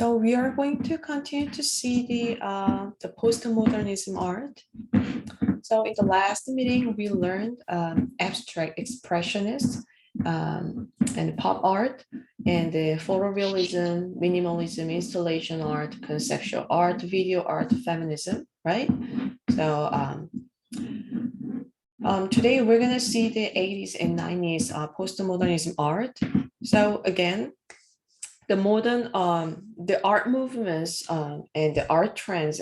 So we are going to continue to see the postmodernism art. So in the last meeting, we learned abstract expressionist and pop art, and the photorealism, minimalism, installation art, conceptual art, video art, feminism, right? So today we're gonna see the 80s and 90s postmodernism art. So again, the art movements and the art trends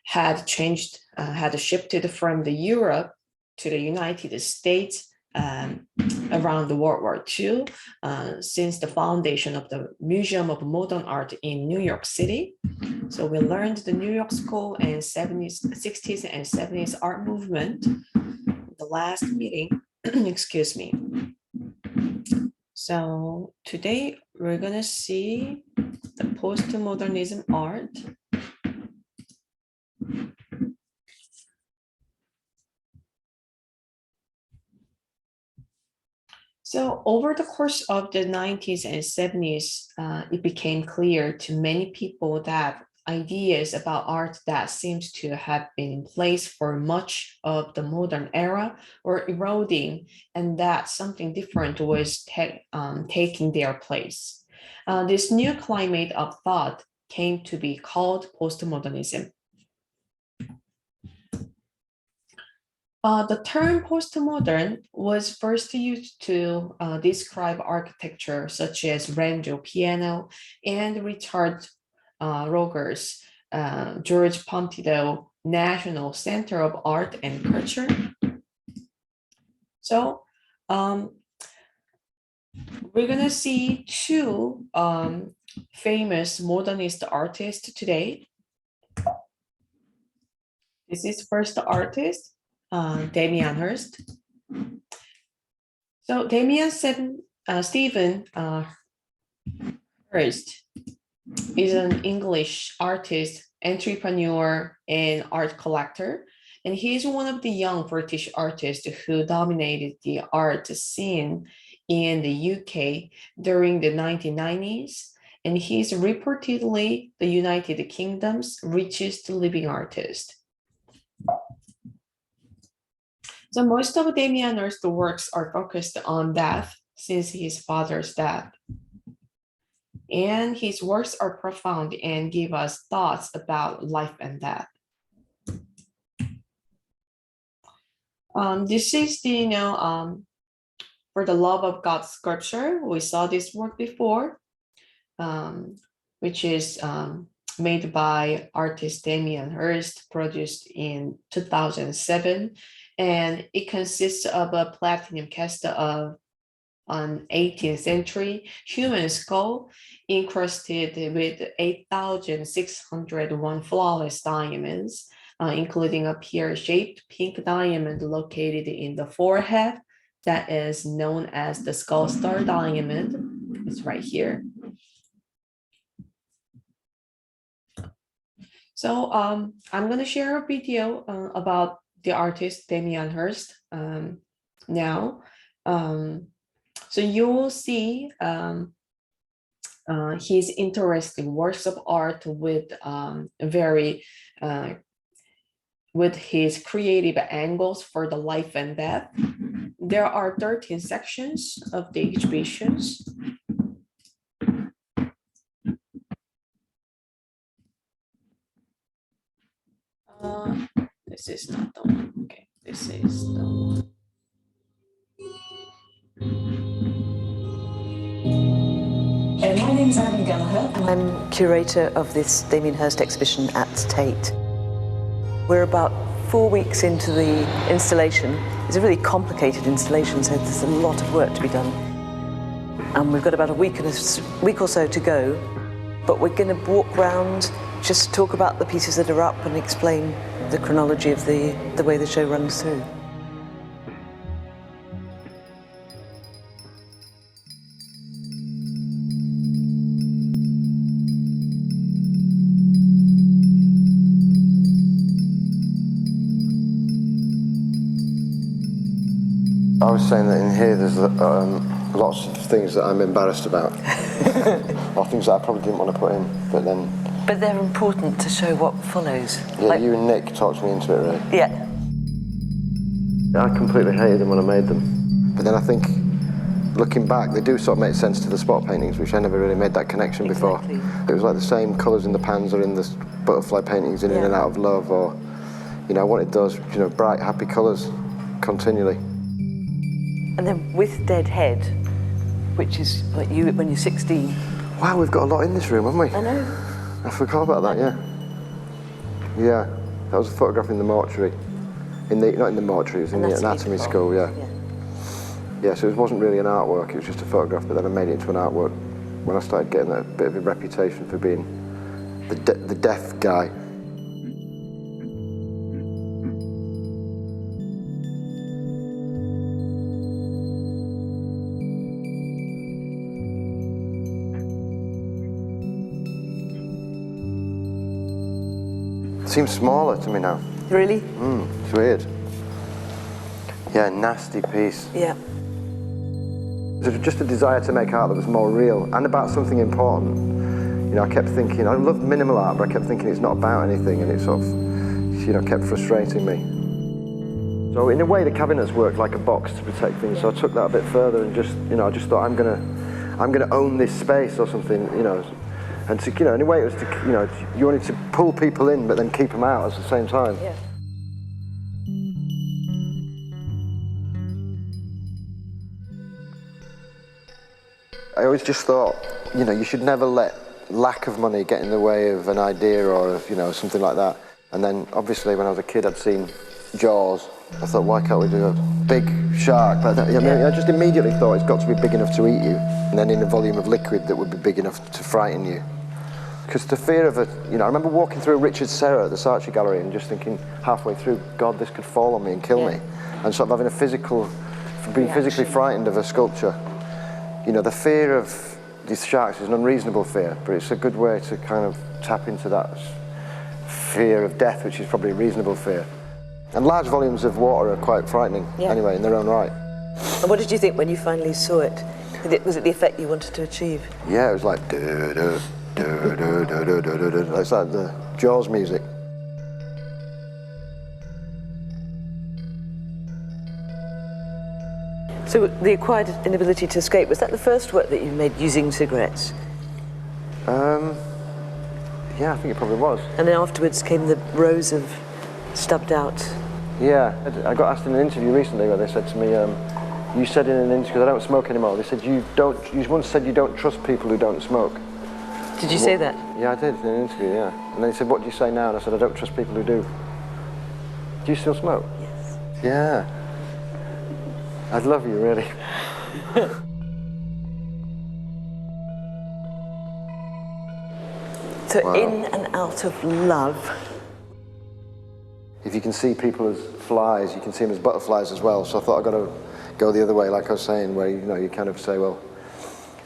had changed, had shifted from the Europe to the United States around the World War II, since the foundation of the Museum of Modern Art in New York City. So we learned the New York School and 60s and 70s art movement, the last meeting, excuse me. So today we're gonna see the postmodernism art. So over the course of the 90s and 70s, it became clear to many people that ideas about art that seems to have been in place for much of the modern era were eroding, and that something different was taking their place. This new climate of thought came to be called postmodernism. The term postmodern was first used to describe architecture such as Renzo Piano and Richard Rogers' George Pompidou National Center of Art and Culture. So we're gonna see two famous modernist artists today. This is first artist, Damien Hirst. So Stephen Hirst is an English artist, entrepreneur, and art collector. And he is one of the young British artists who dominated the art scene in the UK during the 1990s. And he is reportedly the United Kingdom's richest living artist. So most of Damien Hirst's works are focused on death since his father's death. And his works are profound and give us thoughts about life and death. This is the, For the Love of God sculpture. We saw this work before, which is made by artist Damien Hirst, produced in 2007. And it consists of a platinum cast of an 18th century human skull encrusted with 8,601 flawless diamonds, including a pear-shaped pink diamond located in the forehead that is known as the skull star diamond. It's right here. So I'm going to share a video about the artist Damien Hirst now. So you will see his interesting works of art with with his creative angles for the life and death. There are 13 sections of the exhibitions. This is not the one. Okay, this is the one. My name's Annie Gallagher. I'm curator of this Damien Hirst exhibition at Tate. We're about 4 weeks into the installation. It's a really complicated installation, so there's a lot of work to be done. And we've got about a week or so to go, but we're going to walk around, just talk about the pieces that are up and explain the chronology of the way the show runs through. I was saying that in here there's lots of things that I'm embarrassed about. or things that I probably didn't want to put in, but then... But they're important to show what follows. Yeah, Like, you and Nick talked me into it, really. yeah. I completely hated them when I made them. But then I think, looking back, they do sort of make sense to the spot paintings, which I never really made that connection before. Exactly. It was like the same colours in the pans or in the butterfly paintings in and out of love, or, you know, I wanted those, you know, bright, happy colours continually. And then with Dead Head, which is like you when you're 16. Wow, we've got a lot in this room, haven't we? I know. I forgot about that, yeah. Yeah, that was a photograph in the mortuary. Not in the mortuary, it was in the anatomy school, yeah. Yeah, so it wasn't really an artwork, it was just a photograph, but then I made it into an artwork when I started getting a bit of a reputation for being the death guy. It seems smaller to me now. Really? It's weird. Yeah, nasty piece. Yeah. There's just a desire to make art that was more real and about something important. You know, I kept thinking, I loved minimal art, but I kept thinking it's not about anything, and it sort of, you know, kept frustrating me. So in a way, the cabinets worked like a box to protect things. So I took that a bit further and just, you know, I just thought I'm gonna own this space or something, you know. And to, you know, in a way, it was to, you know, you wanted to pull people in, but then keep them out at the same time. Yeah. I always just thought, you know, you should never let lack of money get in the way of an idea or, of, you know, something like that. And then, obviously, when I was a kid, I'd seen Jaws. I thought, why can't we do a big shark? But I just immediately thought it's got to be big enough to eat you, and then in a volume of liquid that would be big enough to frighten you. Because the fear of it, you know, I remember walking through Richard Serra at the Saatchi Gallery and just thinking halfway through, God, this could fall on me and kill me. And sort of having being physically frightened of a sculpture. You know, the fear of these sharks is an unreasonable fear, but it's a good way to kind of tap into that fear of death, which is probably a reasonable fear. And large volumes of water are quite frightening anyway, in their own right. And what did you think when you finally saw it? Was it the effect you wanted to achieve? Yeah, it was like do-do, do-do-do-do-do-do-do. It's like the Jaws music. So the acquired inability to escape, was that the first work that you made using cigarettes? Yeah, I think it probably was. And then afterwards came the rows of stubbed out. Yeah, I got asked in an interview recently where they said to me, you said in an interview, because I don't smoke anymore, they said you once said you don't trust people who don't smoke. Did you say that? Yeah, I did in an interview, yeah. And they said, what do you say now? And I said, I don't trust people who do. Do you still smoke? Yes. Yeah. I'd love you, really. So in and out of love. If you can see people as flies, you can see them as butterflies as well. So I thought I've got to go the other way, like I was saying, where, you know, you kind of say, well,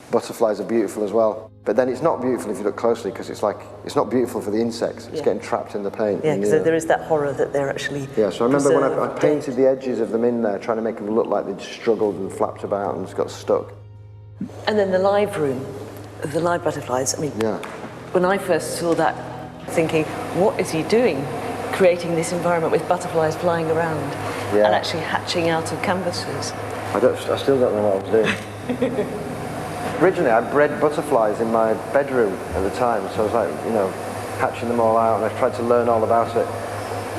butterflies are beautiful as well. But then it's not beautiful if you look closely, because it's like, it's not beautiful for the insects. It's getting trapped in the paint. Yeah, because there is that horror that they're actually Yeah, so I remember when I painted the edges of them in there, trying to make them look like they'd struggled and flapped about and just got stuck. And then the live room, the live butterflies, I mean, when I first saw that, thinking, what is he doing? Creating this environment with butterflies flying around and actually hatching out of canvases. I still don't know what I was doing. Originally, I bred butterflies in my bedroom at the time, so I was like, you know, hatching them all out, and I tried to learn all about it.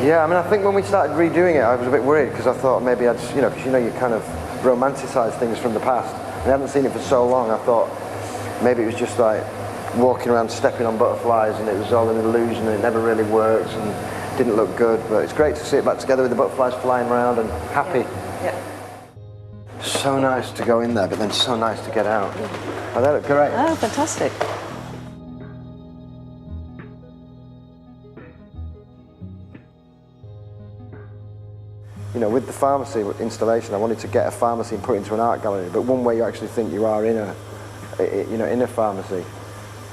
Yeah, I mean, I think when we started redoing it, I was a bit worried, because I thought maybe I'd, you know, because you know, you kind of romanticize things from the past, and I haven't seen it for so long, I thought maybe it was just like walking around stepping on butterflies, and it was all an illusion, and it never really worked, and didn't look good, but it's great to see it back together with the butterflies flying around and happy. Yeah. So nice to go in there, but then so nice to get out. Oh, they look great. Oh, fantastic. You know, with the pharmacy installation, I wanted to get a pharmacy and put it into an art gallery, but one way you actually think you are in a pharmacy.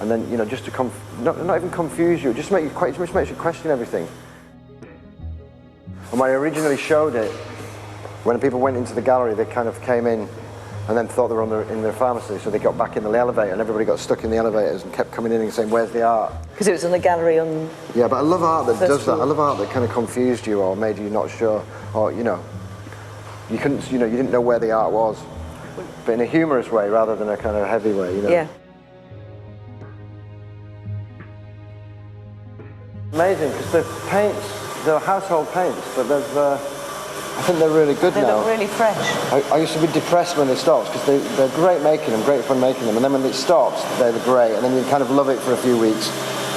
And then, you know, just to not even confuse you, just makes you question everything. And when I originally showed it, when people went into the gallery, they kind of came in and then thought they were in their pharmacy, so they got back in the elevator, and everybody got stuck in the elevators and kept coming in and saying, "Where's the art?" Because it was in the gallery on... Yeah, but I love art that First does that. floor. I love art that kind of confused you or made you not sure, or you couldn't, you didn't know where the art was, but in a humorous way rather than a kind of heavy way, Yeah. Amazing, because the paints, they're household paints, but I think they're really good They now. look really fresh. I used to be depressed when they stopped, because they're great making them, great fun making them, and then when it stops, they're great, and then you kind of love it for a few weeks,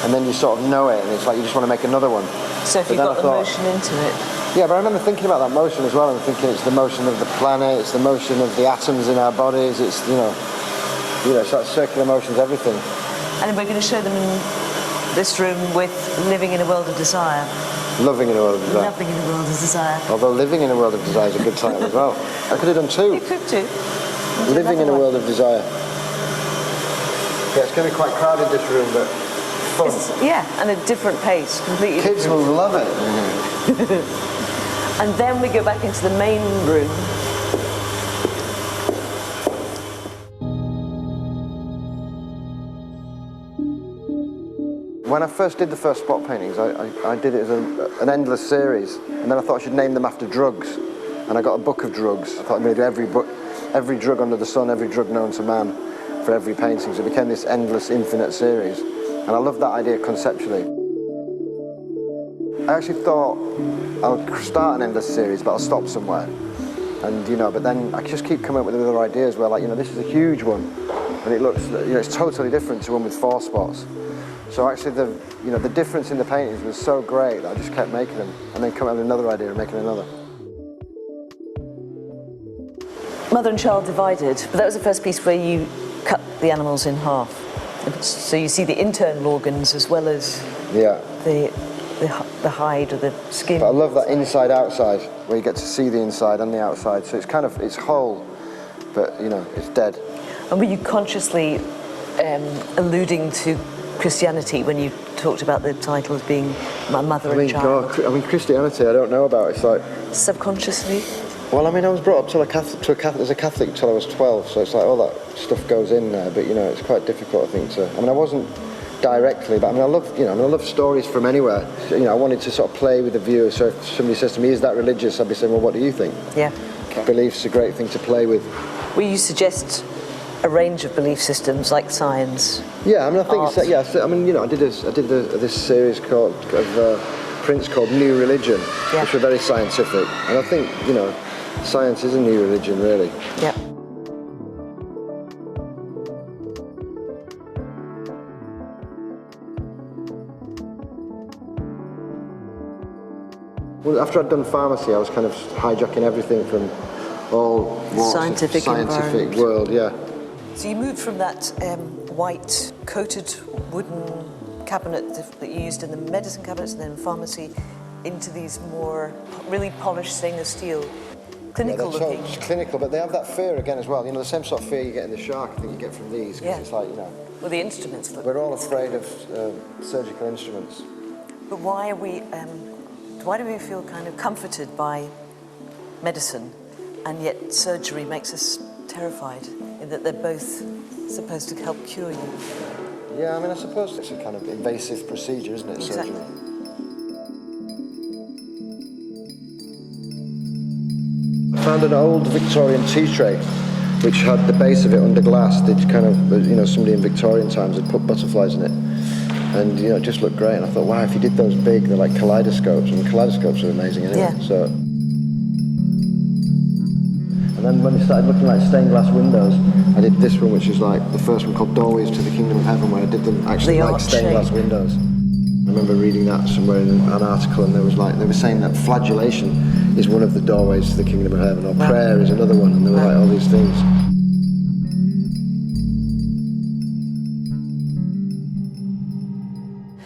and then you sort of know it, and it's like you just want to make another one. So if But you then got I the thought- motion into it. Yeah, but I remember thinking about that motion as well, and thinking it's the motion of the planet, it's the motion of the atoms in our bodies, it's, it's like circular motions, everything. And we're going to show them in this room with Living in a World of Desire. Loving in a world of desire. Loving in a World of Desire. Although living in a world of desire is a good title as well. I could have done two. You could do. Living in a world of desire. Yeah, it's going to be quite crowded, this room, but fun. Yeah, and a different pace, completely. Kids will love it. And then we go back into the main room. When I first did the first spot paintings, I did it as an endless series, and then I thought I should name them after drugs, and I got a book of drugs. I thought I'm going to do every drug under the sun, every drug known to man, for every painting, so it became this endless, infinite series, and I love that idea conceptually. I actually thought I'll start an endless series, but I'll stop somewhere, and but then I just keep coming up with other ideas where, like, this is a huge one, and it looks, it's totally different to one with 4 spots. So actually, the difference in the paintings was so great that I just kept making them, and then coming up with another idea and making another. Mother and Child Divided, but that was the first piece where you cut the animals in half. So you see the internal organs as well as Yeah. the hide or the skin. But I love that inside-outside, where you get to see the inside and the outside. So it's whole, but it's dead. And were you consciously alluding to Christianity when you talked about the title as being My Mother and Child? Christianity, I don't know about. It's like, Subconsciously? well, I was brought up as a Catholic till I was 12, so it's like all that stuff goes in there. But it's quite difficult, I think. I wasn't directly, but I love stories from anywhere. I wanted to sort of play with the viewer. So if somebody says to me, "Is that religious?" I'd be saying, "Well, what do you think?" Yeah. Belief's a great thing to play with. Will you suggest a range of belief systems like science? Yeah, I think Art. I did this series of prints called New Religion, Yeah. which were very scientific, and I think science is a new religion, really. Yeah. Well, after I'd done pharmacy, I was kind of hijacking everything from all walks Scientific of the scientific environment. world. Yeah. So you moved from that white coated wooden cabinet that you used in the medicine cabinets and then in pharmacy into these more really polished stainless steel, clinical Yeah, looking. it's clinical, but they have that fear again as well. The same sort of fear you get in the shark, I think you get from these, because Yeah. it's like, Well, the instruments look. we're all afraid of surgical instruments. But why do we feel kind of comforted by medicine, and yet surgery makes us terrified in that they're both supposed to help cure you? Yeah, I suppose it's a kind of invasive procedure, isn't it, Exactly. surgery? I found an old Victorian tea tray which had the base of it under glass. They'd kind of, somebody in Victorian times had put butterflies in it. And, it just looked great. And I thought, wow, if you did those big, they're like kaleidoscopes. And kaleidoscopes are amazing anyway. Yeah. So. And then when we started looking like stained glass windows, I did this one, which is like the first one called Doorways to the Kingdom of Heaven, where I did them actually The like arch stained shape. glass windows. I remember reading that somewhere in an article, and they were saying that flagellation is one of the doorways to the Kingdom of Heaven, or prayer is another one, and there were like all these things.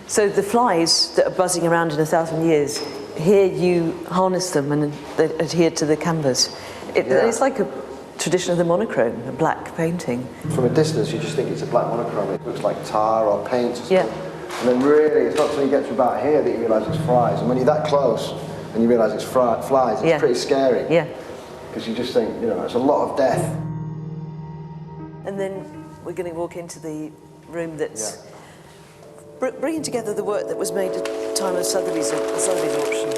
So the flies that are buzzing around in 1,000 years, here you harness them and they adhere to the canvas. Yeah. It's like a tradition of the monochrome, a black painting. From a distance, you just think it's a black monochrome. It looks like tar or paint or something. Yeah. And then really, it's not until you get to about here that you realise it's flies. And when you're that close and you realise it's flies, it's Yeah. pretty scary. Yeah. Because you just think, it's a lot of death. And then we're going to walk into the room that's bringing together the work that was made at the time of Sotheby's auction.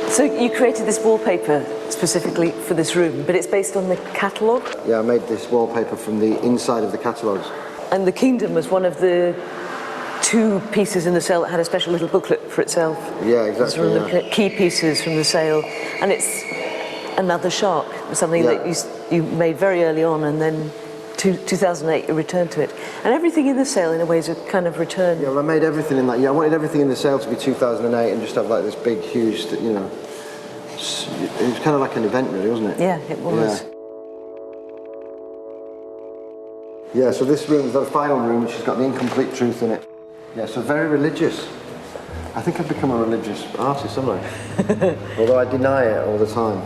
So you created this wallpaper specifically for this room, but it's based on the catalogue? Yeah, I made this wallpaper from the inside of the catalogues. And the Kingdom was one of the 2 pieces in the sale that had a special little booklet for itself. Yeah, It's exactly. one of the key pieces from the sale. And it's another shark, something that you made very early on, and then 2008 you returned to it. And everything in the sale in a way is a kind of return. Yeah, well, I made everything in that. Yeah, I wanted everything in the sale to be 2008 and just have like this big, huge, you know. It was kind of like an event, really, wasn't it? Yeah, it was. Yeah, so this room is the final room, which has got the incomplete truth in it. Yeah, so very religious. I think I've become a religious artist, haven't I? Although I deny it all the time.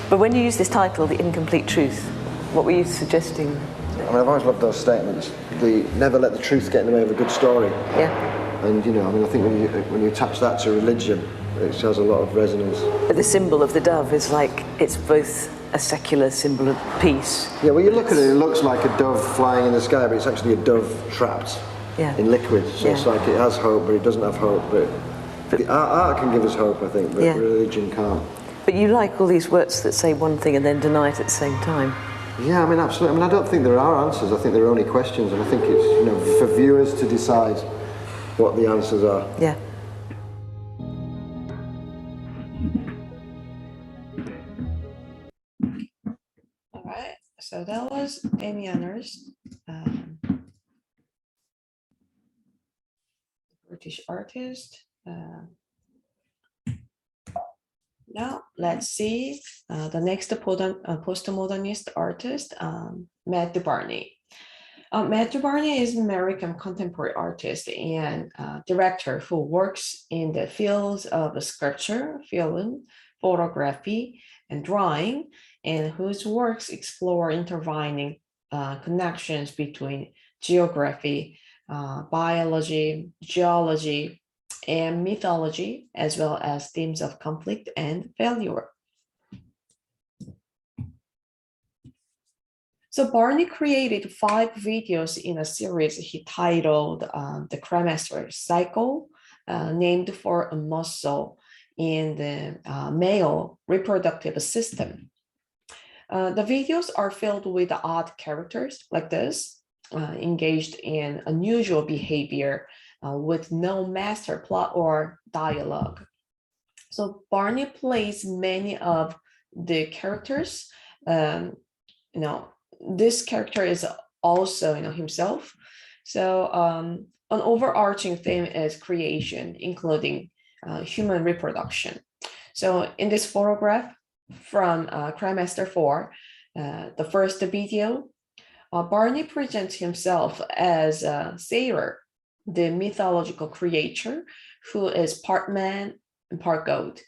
But when you use this title, The Incomplete Truth, what were you suggesting? I mean, I've always loved those statements. The never let the truth get in the way of a good story. Yeah. And, you know, I mean, I think when you attach that to religion, it has a lot of resonance. But the symbol of the dove is like, it's both a secular symbol of peace. Yeah, well, you look at it, it looks like a dove flying in the sky, but it's actually a dove trapped in liquid. So it's like it has hope, but it doesn't have hope. But the art can give us hope, I think, but religion can't. But you like all these works that say one thing and then deny it at the same time. Yeah, I mean, absolutely. I mean, I don't think there are answers. I think there are only questions, and I think it's, you know, for viewers to decide what the answers are. Yeah. All right, so that was Amy Anners, British artist. Now let's see the next postmodernist artist, Matthew Barney. Matthew Barney is an American contemporary artist and director who works in the fields of sculpture, film, photography, and drawing, and whose works explore intertwining connections between geography, biology, geology, and mythology, as well as themes of conflict and failure. So Barney created 5 videos in a series he titled the Cremaster Cycle, named for a muscle in the male reproductive system. The videos are filled with odd characters like this, engaged in unusual behavior with no master plot or dialogue. So Barney plays many of the characters. This character is also, himself. So an overarching theme is creation, including human reproduction. So in this photograph from Cremaster 4, the first video, Barney presents himself as a sailor, the mythological creature who is part man and part goat.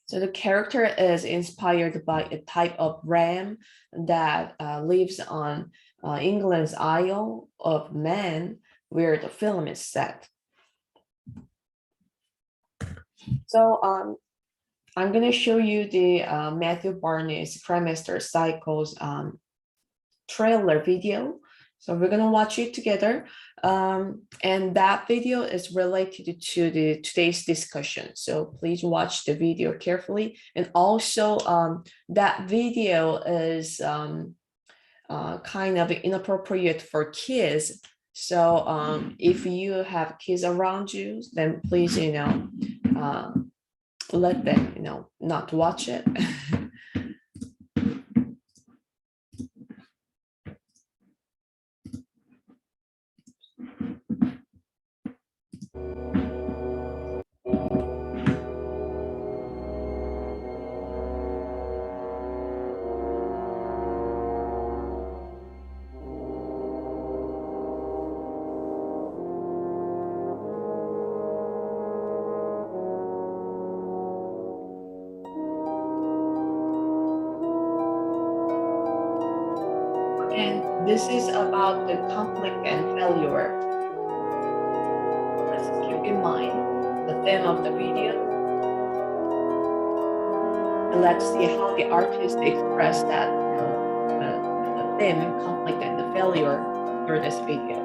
So the character is inspired by a type of ram that lives on England's Isle of Man, where the film is set. So I'm going to show you the Matthew Barney's Cremaster Cycles trailer video. So we're going to watch it together. And that video is related to today's discussion. So please watch the video carefully. And also that video is kind of inappropriate for kids. So if you have kids around you, then please, let them, not watch it. And this is about the conflict and failure. Let's keep in mind the theme of the video. And let's see how the artist expressed that, the theme, conflict, and the failure through this video.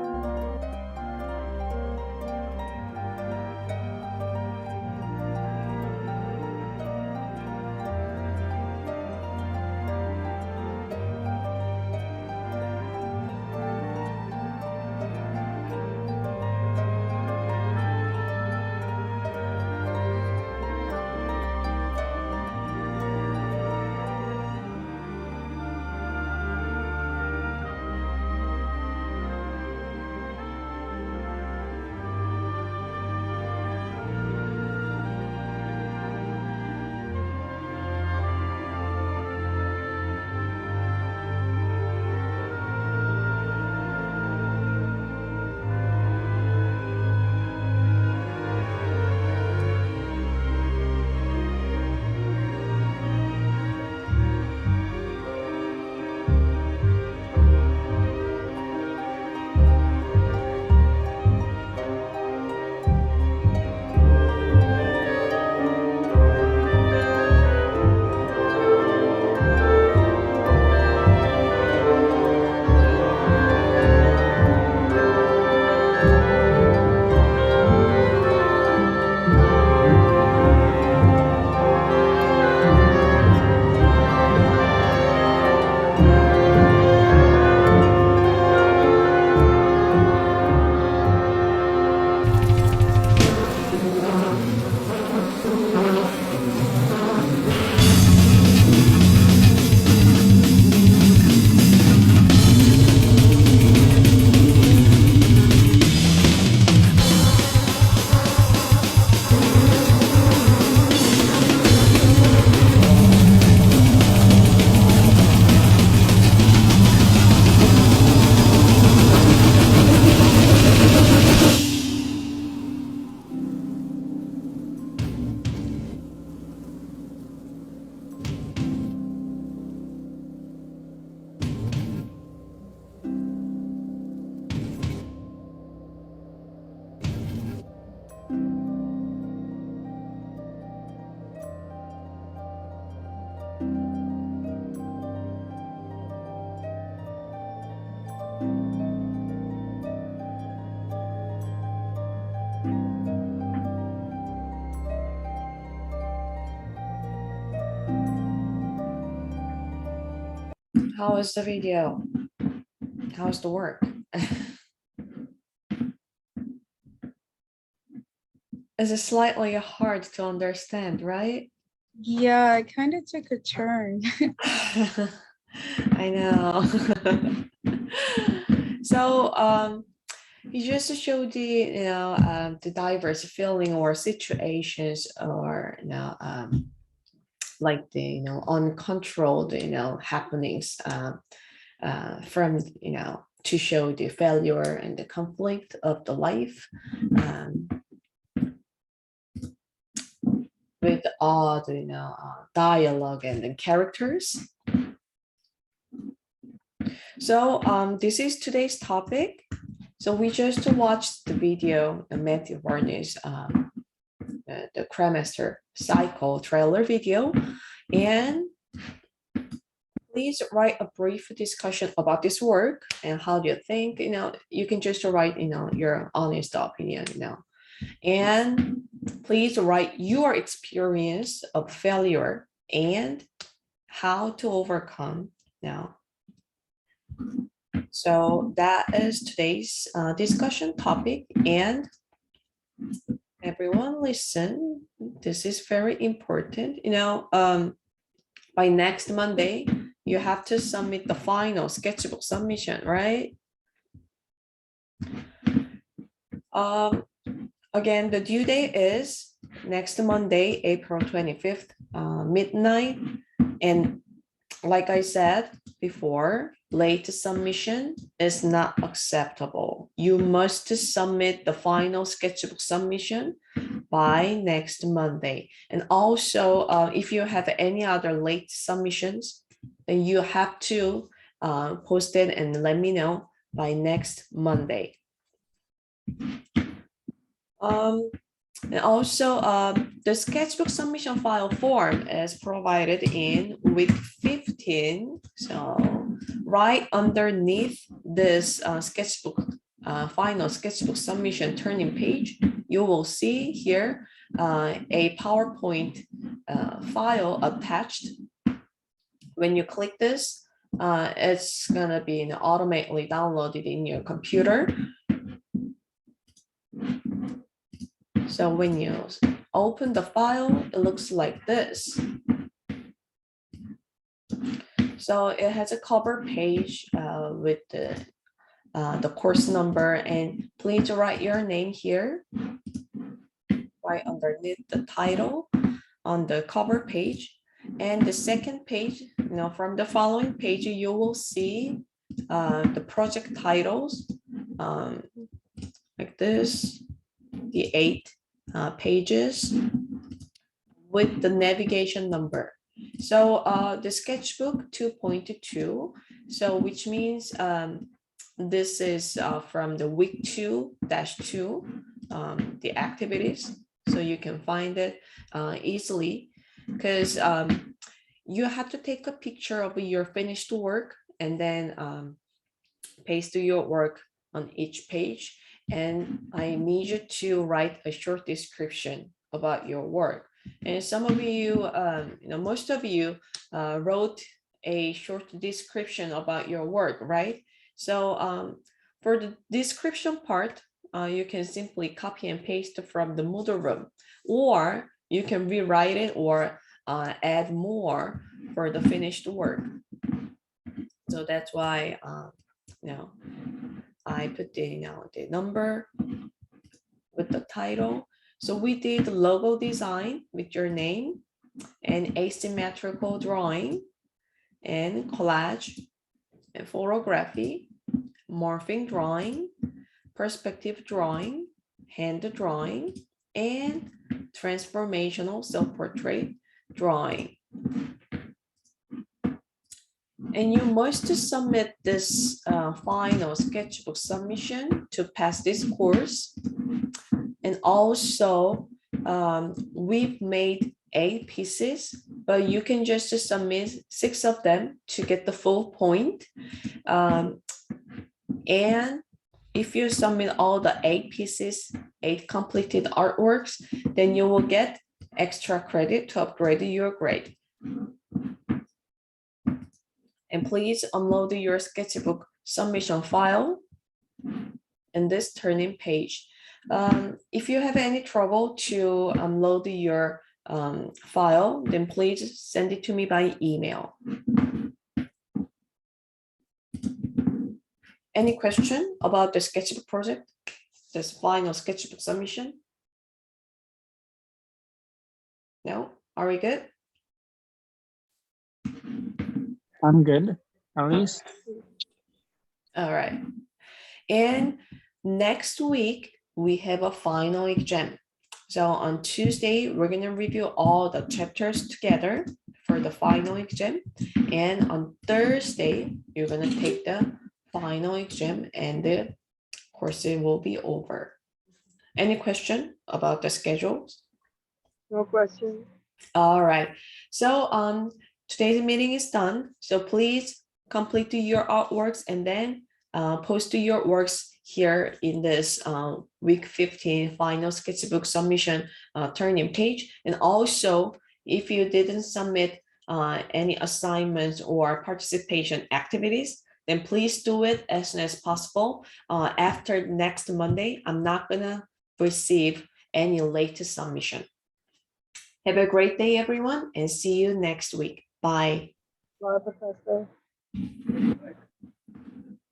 How is the video? How's the work? It's slightly hard to understand, right? Yeah, it kind of took a turn. I know. So you just show the diverse feeling or situations, or like the uncontrolled happenings from to show the failure and the conflict of the life, with all the dialogue and the characters. So this is today's topic. So we just watched the video, Matthew Varney's the Cremaster Cycle trailer video, and please write a brief discussion about this work and how do you think. You can just write your honest opinion. And please write your experience of failure and how to overcome now. So that is today's discussion topic, and everyone listen, this is very important. By next Monday, you have to submit the final sketchbook submission, right? Again, the due date is next Monday, April 25th, midnight. And like I said before, late submission is not acceptable. You must submit the final sketchbook submission by next Monday. And also, if you have any other late submissions, then you have to post it and let me know by next Monday. And also, the sketchbook submission file form is provided in week 15. So right underneath this final sketchbook submission turning page, you will see here a PowerPoint file attached. When you click this, it's gonna be automatically downloaded in your computer. So when you open the file, it looks like this. So it has a cover page with the course number, and please write your name here, right underneath the title on the cover page. And the second page, from the following page, you will see the project titles like this, the 8 pages with the navigation number. So the sketchbook 2.2, so which means this is from the week 2-2, the activities. So you can find it easily, because you have to take a picture of your finished work and then paste your work on each page. And I need you to write a short description about your work. And some of you, most of you wrote a short description about your work, right? So for the description part, you can simply copy and paste from the Moodle room, or you can rewrite it or add more for the finished work. So that's why, I put the number with the title. So we did logo design with your name, and asymmetrical drawing, and collage, and photography, morphing drawing, perspective drawing, hand drawing, and transformational self-portrait drawing. And you must submit this final sketchbook submission to pass this course. And also, we've made 8 pieces, but you can just submit 6 of them to get the full point. And if you submit all the 8 pieces, 8 completed artworks, then you will get extra credit to upgrade your grade. And please upload your sketchbook submission file in this turning page. If you have any trouble to upload your file, then please send it to me by email. Any question about the sketchbook project, this final sketchbook submission? No? Are we good? I'm good, at least. All right. And next week, we have a final exam. So on Tuesday, we're going to review all the chapters together for the final exam. And on Thursday, you're going to take the final exam and the course will be over. Any question about the schedules? No question. All right. So today's meeting is done. So please complete your artworks and then post your works here in this week 15 final sketchbook submission turning page. And also, if you didn't submit any assignments or participation activities, then please do it as soon as possible. After next Monday, I'm not gonna receive any late submission. Have a great day, everyone, and see you next week. Bye. Bye, Professor.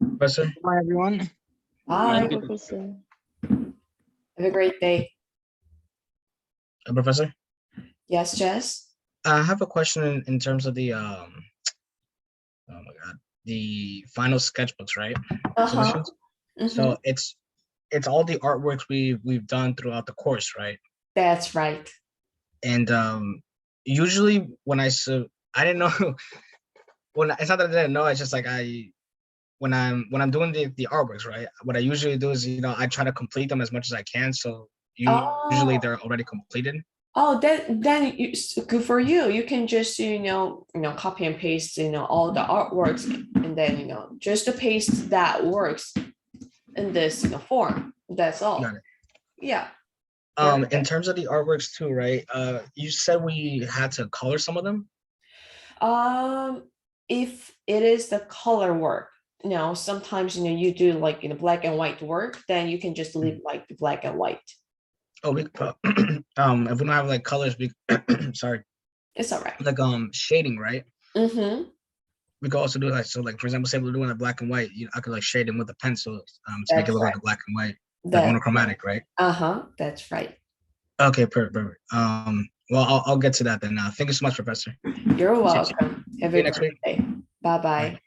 Professor. Bye, everyone. Bye. Professor. Have a great day. Professor, Yes, Jess? I have a question in terms of the oh my God, the final sketchbooks, right? Submissions? So it's all the artworks we've done throughout the course, right? That's right. And usually when I didn't know it's not that I didn't know, it's just like when I'm doing the artworks, right? What I usually do is, I try to complete them as much as I can. So Usually Oh. they're already completed. Oh, then good for you. You can just copy and paste all the artworks, and then just to paste that works in this form. That's all. Got it. Yeah. In terms of the artworks too, right? You said we had to color some of them. If it is the color work, sometimes you do like black and white work, then you can just leave like the black and white. Oh, if we don't have like colors, we sorry, It's all right. like shading, right? Mm-hmm. We could also do like, so like for example, say we're doing like black and white, I could like shade them with a pencil to make it That's look right. like a black and white, like That monochromatic, right? That's right. Okay, perfect. Well, I'll get to that then. Thank you so much, Professor. You're See welcome. Have you a next great week. day. Bye Bye. bye.